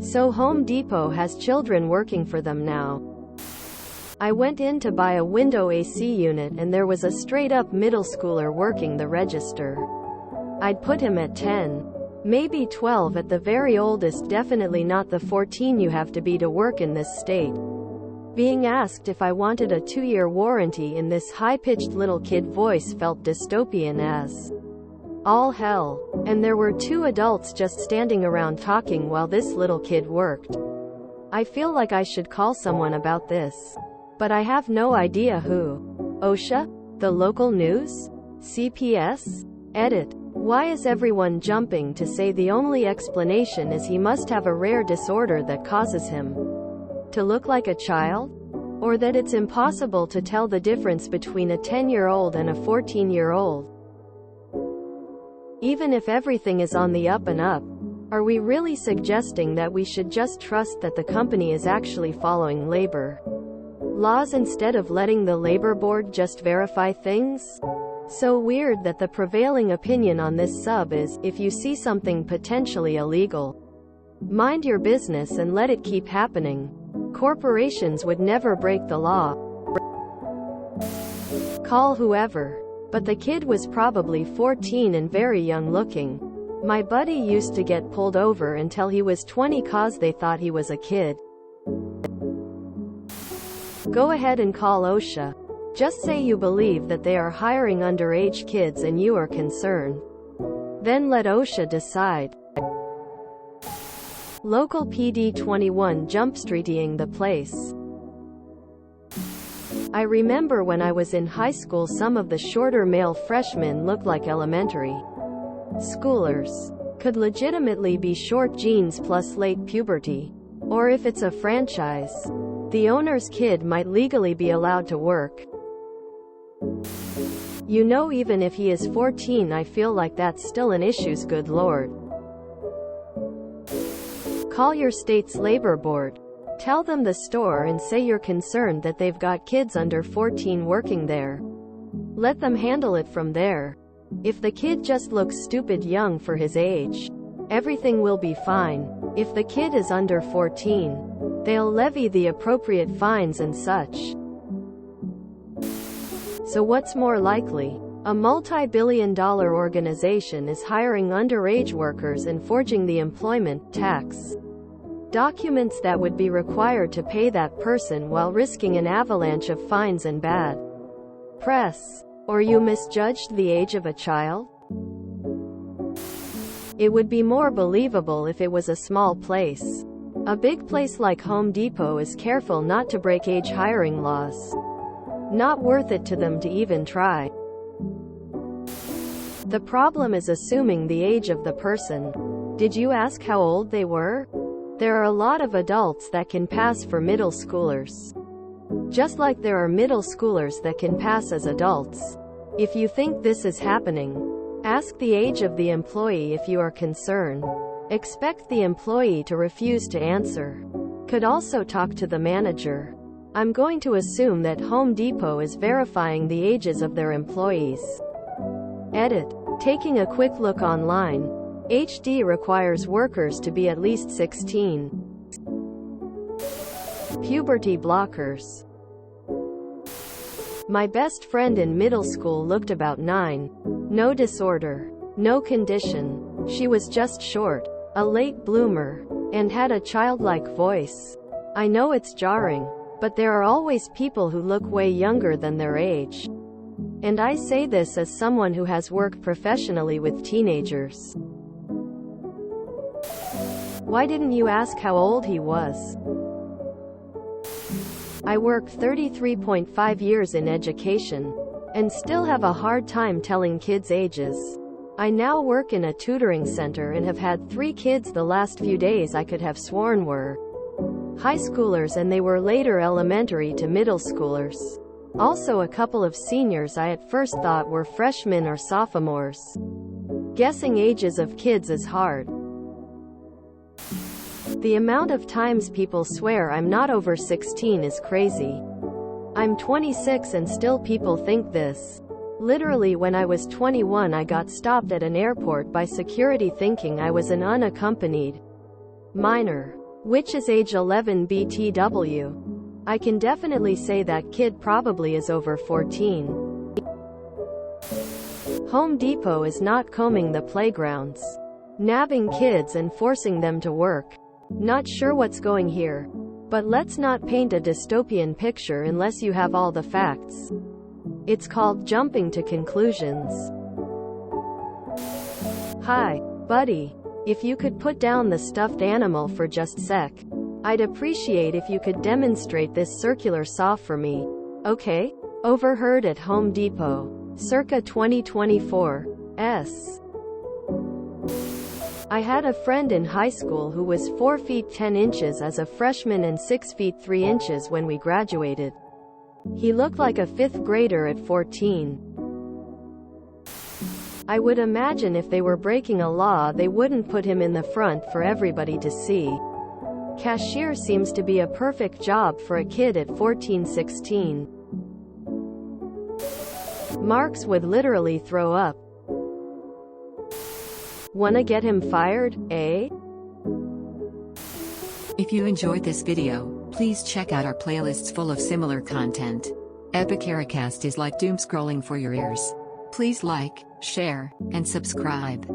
So Home Depot has children working for them now. I went in to buy a window AC unit and there was a straight-up middle schooler working the register. I'd put him at 10. Maybe 12 at the very oldest, definitely not the 14 you have to be to work in this state. Being asked if I wanted a 2-year warranty in this high-pitched little kid voice felt dystopian as all hell. And there were 2 adults just standing around talking while this little kid worked. I feel like I should call someone about this. But I have no idea who. OSHA? The local news? CPS? Edit. Why is everyone jumping to say the only explanation is he must have a rare disorder that causes him to look like a child? Or that it's impossible to tell the difference between a 10-year-old and a 14-year-old? Even if everything is on the up and up, are we really suggesting that we should just trust that the company is actually following labor laws instead of letting the labor board just verify things? So weird that the prevailing opinion on this sub is, if you see something potentially illegal, mind your business and let it keep happening. Corporations would never break the law. Call whoever. But the kid was probably 14 and very young looking. My buddy used to get pulled over until he was 20 cause they thought he was a kid. Go ahead and call OSHA. Just say you believe that they are hiring underage kids and you are concerned. Then let OSHA decide. Local PD 21 jumpstreeting the place. I remember when I was in high school some of the shorter male freshmen looked like elementary schoolers. Could legitimately be short genes plus late puberty. Or if it's a franchise, the owner's kid might legally be allowed to work. You know, even if he is 14, I feel like that's still an issue. Good lord. Call your state's labor board. Tell them the store and say you're concerned that they've got kids under 14 working there. Let them handle it from there. If the kid just looks stupid young for his age, everything will be fine. If the kid is under 14, they'll levy the appropriate fines and such. So what's more likely? A multi-billion-dollar organization is hiring underage workers and forging the employment tax documents that would be required to pay that person while risking an avalanche of fines and bad press. Or you misjudged the age of a child? It would be more believable if it was a small place. A big place like Home Depot is careful not to break age hiring laws. Not worth it to them to even try. The problem is assuming the age of the person. Did you ask how old they were? There are a lot of adults that can pass for middle schoolers. Just like there are middle schoolers that can pass as adults. If you think this is happening, ask the age of the employee if you are concerned. Expect the employee to refuse to answer. Could also talk to the manager. I'm going to assume that Home Depot is verifying the ages of their employees. Edit. Taking a quick look online. HD requires workers to be at least 16. Puberty blockers. My best friend in middle school looked about 9. No disorder. No condition. She was just short. A late bloomer. And had a childlike voice. I know it's jarring. But there are always people who look way younger than their age. And I say this as someone who has worked professionally with teenagers. Why didn't you ask how old he was? I worked 33.5 years in education, and still have a hard time telling kids' ages. I now work in a tutoring center and have had 3 kids the last few days I could have sworn were high schoolers, and they were later elementary to middle schoolers. Also a couple of seniors I at first thought were freshmen or sophomores. Guessing ages of kids is hard. The amount of times people swear I'm not over 16 is crazy. I'm 26 and still people think this. Literally when I was 21 I got stopped at an airport by security thinking I was an unaccompanied minor. Which is age 11 BTW. I can definitely say that kid probably is over 14. Home Depot is not combing the playgrounds, nabbing kids and forcing them to work. Not sure what's going here. But let's not paint a dystopian picture unless you have all the facts. It's called jumping to conclusions. Hi, buddy. If you could put down the stuffed animal for just a sec. I'd appreciate if you could demonstrate this circular saw for me. Okay? Overheard at Home Depot. Circa 2024. I had a friend in high school who was 4 feet 10 inches as a freshman and 6 feet 3 inches when we graduated. He looked like a 5th grader at 14. I would imagine if they were breaking a law they wouldn't put him in the front for everybody to see. Cashier seems to be a perfect job for a kid at 14-16. Marks would literally throw up. Wanna get him fired, eh? If you enjoyed this video, please check out our playlists full of similar content. Aveira is like doom scrolling for your ears. Please like, share, and subscribe.